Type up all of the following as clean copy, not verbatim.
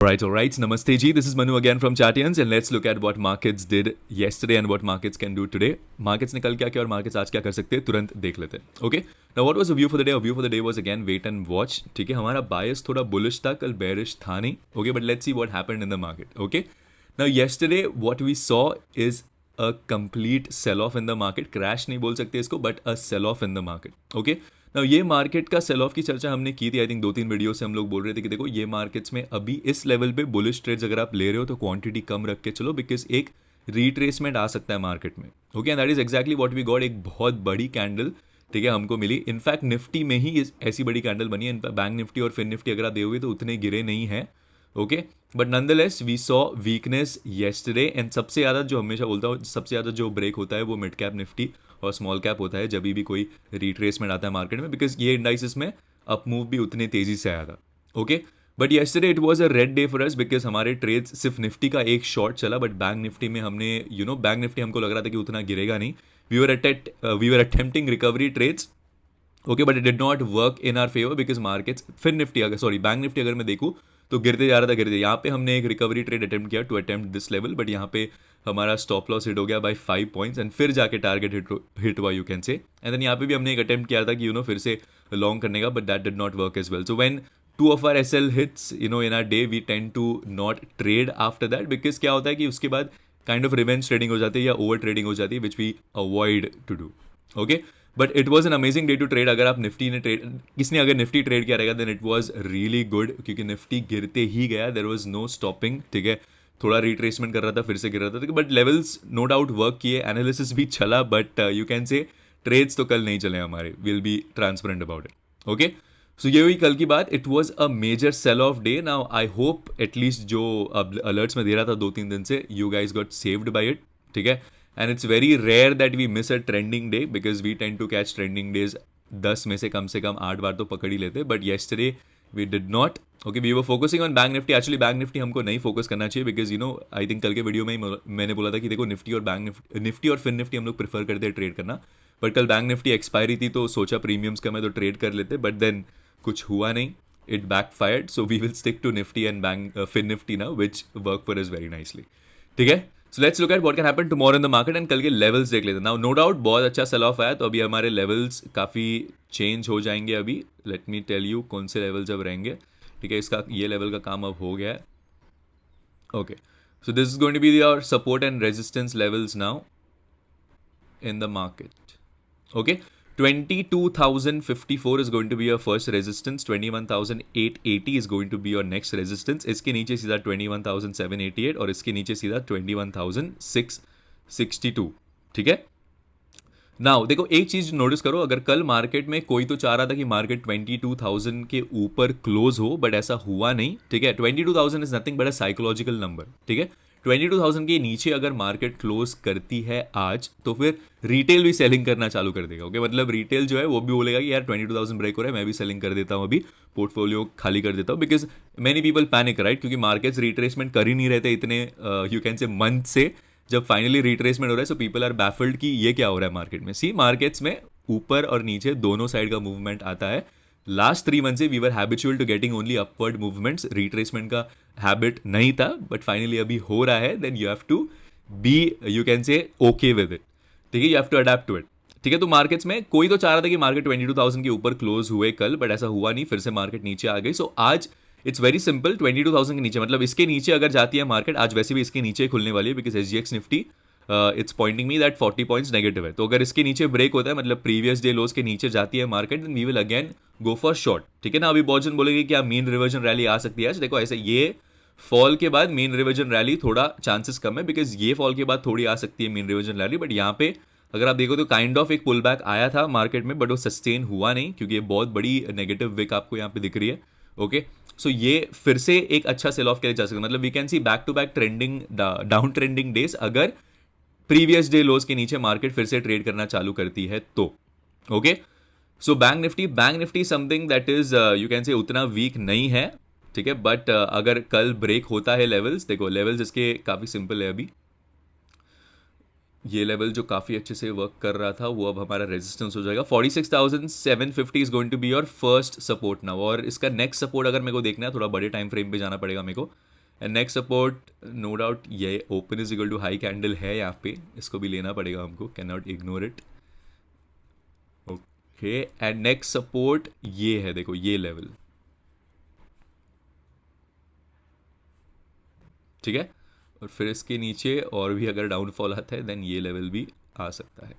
All right. Namaste ji. This is Manu again from Chatians, and let's look at what markets did yesterday and what markets can do today. Markets ने कल क्या किया और markets आज क्या कर सकते हैं तुरंत देख लेते हैं. Okay. Now what was the view for the day? Our view for the day was again wait and watch. ठीक है, हमारा bias थोड़ा bullish था, कल bearish था नहीं. Okay, but let's see what happened in the market. Okay. Now yesterday what we saw is a complete sell off in the market. Crash नहीं बोल सकते इसको, but a sell off in the market. Okay. ना ये market का cell of की चर्चा हमने की थी. आई थिंक 2-3 वीडियो से हम लोग बोल रहे थे कि देखो ये मार्केट्स में अभी इस लेवल पे बुलिश ट्रेड्स अगर आप ले रहे हो तो क्वांटिटी कम रख के चलो, बिकॉज एक रिट्रेसमेंट आ सकता है मार्केट में. Okay, and that is exactly what we got. एक बहुत बड़ी कैंडल, ठीक है, हमको मिली. इनफैक्ट निफ्टी में ही ऐसी बड़ी कैंडल बनी है. इनफैक्ट बैंक निफ्टी और फिन निफ्टी अगर आप देखोगे तो उतने गिरे नहीं है. Okay, but nonetheless we saw weakness yesterday. And सबसे ज़्यादा जो हमेशा बोलता हूँ, सबसे ज़्यादा जो ब्रेक होता है वो मिड कैप निफ्टी और स्मॉल कैप होता है जब भी कोई रिट्रेसमेंट आता है मार्केट में, बिकॉज ये इंडाइसिस में अप मूव भी उतनी तेज़ी से आया था. Okay, but yesterday it was a red day for us, because हमारे ट्रेड्स सिर्फ निफ्टी का एक शॉर्ट चला, बट बैंक निफ्टी में हमने बैंक निफ्टी हमको लग रहा था कि उतना गिरेगा नहीं. We were attempting recovery trades. Okay, but it did not work in our favour because markets फिर निफ्टी अगर बैंक निफ्टी अगर मैं देखूँ तो गिरते जा रहा था. यहाँ पे हमने एक रिकवरी ट्रेड अटेम्प्ट किया to attempt this level, but यहाँ पे हमारा स्टॉप लॉस हिट हो गया बाय 5 पॉइंट्स एंड फिर जाके टारगेट हिट हुआ you can say. And then यहाँ पे भी हमने एक अटेम्प्ट किया था कि फिर से लॉन्ग करने का, but that did not work as well. So when two of our SL hits in our day we tend to not trade after that, because क्या होता है कि उसके बाद काइंड ऑफ रिवेंज ट्रेडिंग हो जाती है या ओवर ट्रेडिंग हो जाती है, which we avoid to do. Okay, but it was an amazing day to trade. अगर आप निफ्टी ने किसने अगर निफ्टी ट्रेड किया रहेगा then it was really good, क्योंकि निफ्टी गिरते ही गया. There was no stopping. ठीक है, थोड़ा रिट्रेसमेंट कर रहा था, फिर से गिर रहा था, but levels no doubt work किए. एनालिसिस भी चला, but you can say trades तो कल नहीं चले हमारे. Will be transparent about it. Okay, so ये हुई कल की बात. It was a major sell off day. Now I hope at least जो अलर्ट्स में दे रहा था 2-3 दिन से, you guys got saved by it. ठीक है, and it's very rare that we miss a trending day, because we tend to catch trending days 10 में से कम 8 बार तो पकड़ ही लेते, but yesterday we did not. Okay, we were focusing on bank Nifty. Actually bank Nifty हमको नहीं फोकस करना चाहिए, बिकॉज आई थिंक कल के वीडियो में ही मैंने बोला था कि देखो निफ्टी और निफ्टी और फिन निफ्टी हम लोग प्रेफर करते हैं ट्रेड करना, बट कल बैंक निफ्टी एक्सपायरी थी तो सोचा प्रीमियम्स का मैं तो ट्रेड कर लेते, बट देन कुछ हुआ नहीं. It backfired, so we will stick to Nifty and fin Nifty now, which work for us very nicely. ठीक है, so let's look at what can happen tomorrow in the market and कल के levels देख लेते हैं. नाउ नो डाउट बहुत अच्छा cell of आया, तो अभी हमारे लेवल्स काफ़ी चेंज हो जाएंगे. अभी लेट मी टेल यू कौन से लेवल्स अब रहेंगे. ठीक है, इसका ये लेवल का काम अब हो गया है. Okay, so this is going to be your support and resistance levels now in the market. Okay, 22,054 is going to be your first resistance. 21,880 is going to be your next resistance. इसके नीचे सीधा 21,788 और इसके नीचे सीधा 21,662. ठीक है, now देखो एक चीज नोटिस करो. अगर कल मार्केट में कोई तो चाह रहा था कि मार्केट 22,000 के ऊपर क्लोज हो, बट ऐसा हुआ नहीं. ठीक है, 22,000 is nothing but a psychological number. ठीक है, 22,000 के नीचे अगर मार्केट क्लोज करती है आज, तो फिर रिटेल भी सेलिंग करना चालू कर देगा. ओके, मतलब रिटेल जो है वो भी बोलेगा कि यार 22,000 ब्रेक हो रहा है, मैं भी सेलिंग कर देता हूँ, अभी पोर्टफोलियो खाली कर देता हूँ, because many people panic, right, क्योंकि मार्केट्स रिट्रेसमेंट कर ही नहीं रहते इतने यू कैन से मंथ से. जब फाइनली रिट्रेसमेंट हो रहा है, सो पीपल आर बैफल्ड कि ये क्या हो रहा है मार्केट में. सी, मार्केट्स में ऊपर और नीचे दोनों साइड का मूवमेंट आता है. लास्ट 3 मंथ से we were habitual to getting only upward movements. Retracement का हैबिट नहीं था, बट फाइनली अभी हो रहा है. Then you have to be you can say okay with it. ठीक है, you have to adapt to it. ठीक है, तो मार्केट्स में कोई तो चाह रहा था कि मार्केट 22,000 के ऊपर क्लोज हुए कल, बट ऐसा हुआ नहीं, फिर से मार्केट नीचे आ गई. सो आज इट्स वेरी सिंपल. 22,000 के नीचे, मतलब इसके नीचे अगर जाती है मार्केट, आज वैसे भी इसके नीचे खुलने वाली है, because SGX Nifty it's pointing me that 40 points negative है. तो अगर इसके नीचे ब्रेक होता है, मतलब प्रीवियस डे लोज के नीचे जाती है market, then we will again go for short. ठीक है ना, अभी बहुत जन बोलेंगे कि मीन रिवर्जन रैली आ सकती है आज. देखो ऐसे ये फॉल के बाद मीन रिवर्जन रैली थोड़ा चांसेस कम है, बिकॉज ये फॉल के बाद थोड़ी आ सकती है मीन रिवर्जन रैली, बट यहाँ पे अगर आप देखो तो काइंड ऑफ एक पुल बैक आया था मार्केट में, बट वो सस्टेन हुआ नहीं, क्योंकि ये बहुत बड़ी नेगेटिव विक आपको यहाँ पे दिख रही है. ओके, सो ये फिर से एक अच्छा सेल ऑफ के लिए जा सकता है. मतलब we can see back to back trending down trending days अगर प्रीवियस डे लोज के नीचे मार्केट फिर से ट्रेड करना चालू करती है तो. Okay, so bank Nifty something that is you can से उतना वीक नहीं है. ठीक है, बट अगर कल ब्रेक होता है लेवल्स, देखो लेवल्स इसके काफ़ी सिंपल है. अभी ये लेवल जो काफ़ी अच्छे से वर्क कर रहा था वो अब हमारा रेजिस्टेंस हो जाएगा. 46,750 is going to be your first support now. और इसका नेक्स्ट सपोर्ट अगर मेरे को देखना है, थोड़ा बड़े टाइम फ्रेम पे जाना पड़ेगा मेरे को. And next support no doubt ये open is equal to high candle है यहाँ पे, इसको भी लेना पड़ेगा हमको, can not ignore it. Okay, and next support ये है, देखो ये लेवल, ठीक है। और फिर इसके नीचे और भी अगर डाउनफॉल आता है देन ये लेवल भी आ सकता है।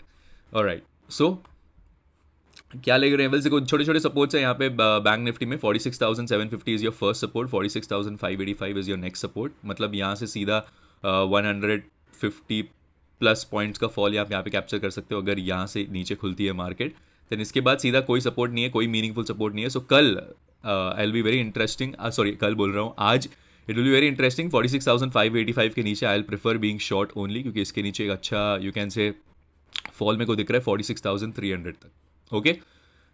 ऑलराइट, सो क्या लेंगे लेवल्स, देखो छोटे छोटे सपोर्ट्स है यहाँ पे। बैंक निफ्टी में 46,750 is your first support, 46,585 is your next support. मतलब यहाँ से सीधा 150 प्लस पॉइंट्स का फॉल आप यहाँ पे कैप्चर कर सकते हो अगर यहाँ से नीचे खुलती है मार्केट। देन इसके बाद सीधा कोई सपोर्ट नहीं है, कोई मीनिंगफुल सपोर्ट नहीं है। सो कल I will be very interesting, sorry कल बोल रहा हूँ, आज it will be very interesting. 46,585 के नीचे I will prefer being short only, क्योंकि इसके नीचे एक अच्छा यू कैन से फॉल मेरे को दिख रहा है 46,300 तक। ओके,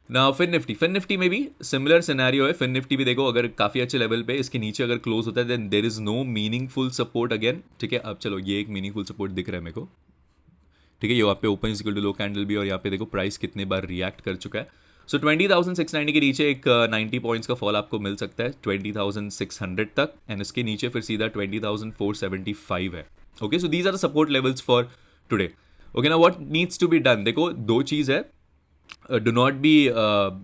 ना फिन निफ्टी में भी सिमिलर सिनेरियो है। फिन निफ्टी भी देखो अगर काफ़ी अच्छे लेवल पे इसके नीचे अगर क्लोज होता है then there is no meaningful support again, ठीक है। अब चलो ये एक मीनिंगफुल सपोर्ट दिख रहा है मेरे को, ठीक है। ये यहाँ पे open equal to low candle भी, और यहाँ पे देखो प्राइस कितने बार रिएक्ट कर चुका है। सो 20,690 के नीचे एक 90 पॉइंट्स का फॉल आपको मिल सकता है 20,600 तक, एंड इसके नीचे फिर सीधा 20,475 है। Okay, so these are the support levels for today. Okay, ना what needs to be done, देखो दो चीज़ है, डो नॉट बी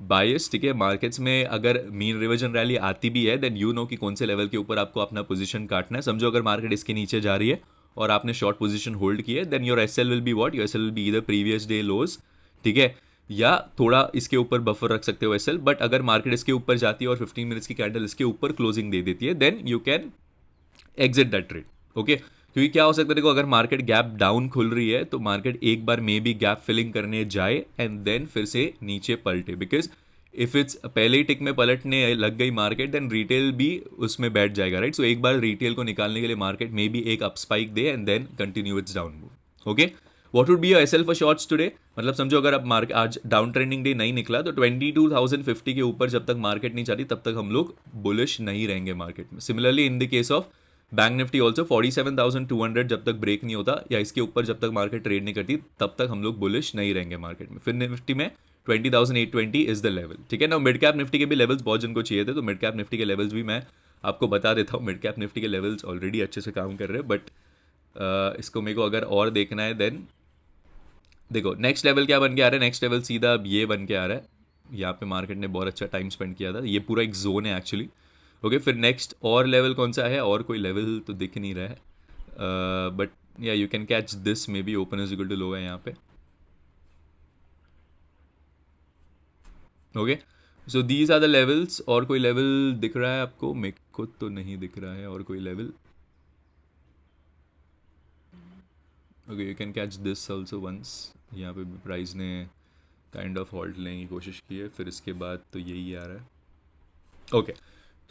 बायस, ठीक है। मार्केट्स में अगर मीन रिवर्जन रैली आती भी है देन यू नो कि कौन से लेवल के ऊपर आपको अपना पोजीशन काटना है। समझो अगर मार्केट इसके नीचे जा रही है और आपने शॉर्ट पोजीशन होल्ड की है then your SL will be what, your SL will be either previous day lows, ठीक है, या थोड़ा इसके ऊपर बफर रख सकते हो एसएल। बट अगर मार्केट इसके ऊपर जाती है और 15 मिनट्स की कैंडल इसके ऊपर क्लोजिंग दे देती है then you can exit that trade. Okay, क्योंकि क्या हो सकता है, देखो अगर मार्केट गैप डाउन खुल रही है तो मार्केट एक बार मे बी गैप फिलिंग करने जाए एंड देन फिर से नीचे पलटे, बिकॉज इफ इट्स पहले ही टिक में पलटने लग गई मार्केट देन रिटेल भी उसमें बैठ जाएगा, राइट। सो एक बार रिटेल को निकालने के लिए मार्केट मे बी एक अप स्पाइक दे and then continue its down move. Okay, what would be your SL for shorts today, मतलब समझो अगर अब मार्केट आज डाउन ट्रेंडिंग डे नहीं निकला तो 22,050 के ऊपर जब तक मार्केट नहीं जाती तब तक हम लोग बुलिश नहीं रहेंगे मार्केट में। Similarly in the case of bank Nifty also 47,200 जब तक ब्रेक नहीं होता या इसके ऊपर जब तक मार्केट ट्रेड नहीं करती तब तक हम लोग बुलिश नहीं रहेंगे मार्केट में। फिर निफ्टी में 20,820 इज द लेवल, ठीक है ना। मिड कैप निफ्टी के भी लेवल्स बहुत जन को चाहिए थे, तो मिड कैप निफ्टी के लेवल्स भी मैं आपको बता देता हूँ। मिड कैप निफ्टी के लेवल्स ऑलरेडी अच्छे से काम कर रहे हैं, बट इसको मेरे को अगर और देखना है देन देखो नेक्स्ट लेवल क्या बन के आ रहा है। नेक्स्ट लेवल सीधा अब ये बन के आ रहा है, यहाँ पे मार्केट ने बहुत अच्छा टाइम स्पेंड किया था, ये पूरा एक जोन है एक्चुअली। ओके, फिर नेक्स्ट और लेवल कौन सा है, और कोई लेवल तो दिख नहीं रहा है, बट या you can catch this, maybe open is equal to low है यहाँ पे। Okay, so these are the levels. और कोई लेवल दिख रहा है आपको, मेरे को तो नहीं दिख रहा है और कोई level. Okay, you can catch this also once, यहाँ पे भी प्राइस ने काइंड ऑफ होल्ड लेने की कोशिश की है, फिर इसके बाद तो यही आ रहा है। Okay,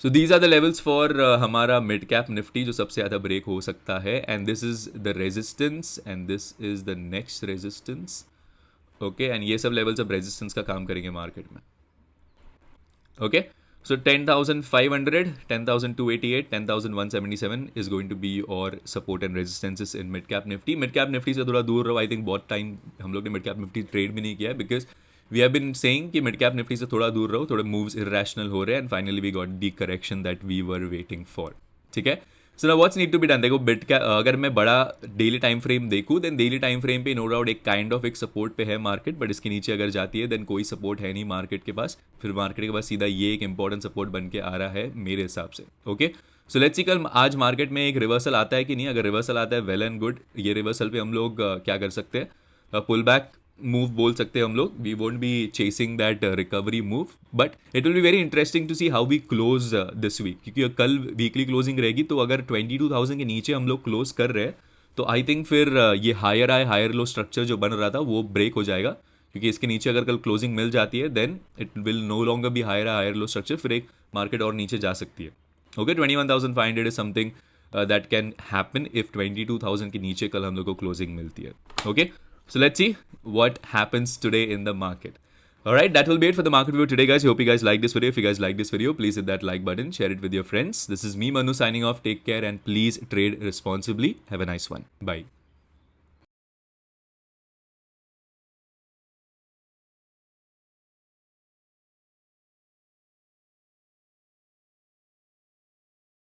so these are the levels for हमारा मिड कैप निफ्टी जो सबसे ज़्यादा ब्रेक हो सकता है, and this is the resistance and this is the next resistance. Okay, and ये सब लेवल्स अब रेजिस्टेंस का काम करेंगे मार्केट में। Okay, so 10,500, 10,288, 10,177 is going to be और support and resistances in mid cap nifty। mid cap nifty से थोड़ा दूर रहो, आई थिंक बहुत टाइम हम लोग ने मिड कैप निफ्टी ट्रेड भी नहीं किया है, because we have been saying कि मिड कैप निफ्टी से थोड़ा दूर रहो, थोड़े मूव्स इरेशनल हो रहे हैं, and finally we got the correction that we were waiting for, ठीक है। सो ना what's need to be done, देखो मिड कैप अगर मैं बड़ा डेली टाइम फ्रेम देखूँ देन डेली टाइम फ्रेम पे नो डाउट एक काइंड ऑफ एक सपोर्ट पे है मार्केट, बट इसके नीचे अगर जाती है देन कोई सपोर्ट है नहीं मार्केट के पास, फिर मार्केट के पास सीधा ये एक इंपॉर्टेंट सपोर्ट बन के आ रहा है मेरे हिसाब से। ओके, सो लेट्स सी कल आज मार्केट में एक रिवर्सल आता है कि नहीं। अगर रिवर्सल आता है वेल एंड गुड, ये रिवर्सल पे हम लोग क्या कर सकते हैं, पुल बैक मूव बोल सकते हैं हम लोग। We won't be chasing that recovery move, but it will be very interesting to see how we close this week, क्योंकि कल वीकली क्लोजिंग रहेगी, तो अगर 22,000 के नीचे हम लोग क्लोज कर रहे हैं तो आई थिंक फिर ये higher high higher low structure जो बन रहा था वो ब्रेक हो जाएगा, क्योंकि इसके नीचे अगर कल क्लोजिंग मिल जाती है then it will no longer be higher higher low structure, फिर एक मार्केट और नीचे जा सकती है। Okay, 21,500 is something that can happen if 22,000 के नीचे कल हम लोग को क्लोजिंग मिलती है। Okay, so let's see what happens today in the market. All right, that will be it for the market view today, guys. Hope you guys like this video. If you guys like this video, please hit that like button, share it with your friends. This is me, Manu, signing off. Take care and please trade responsibly. Have a nice one. Bye.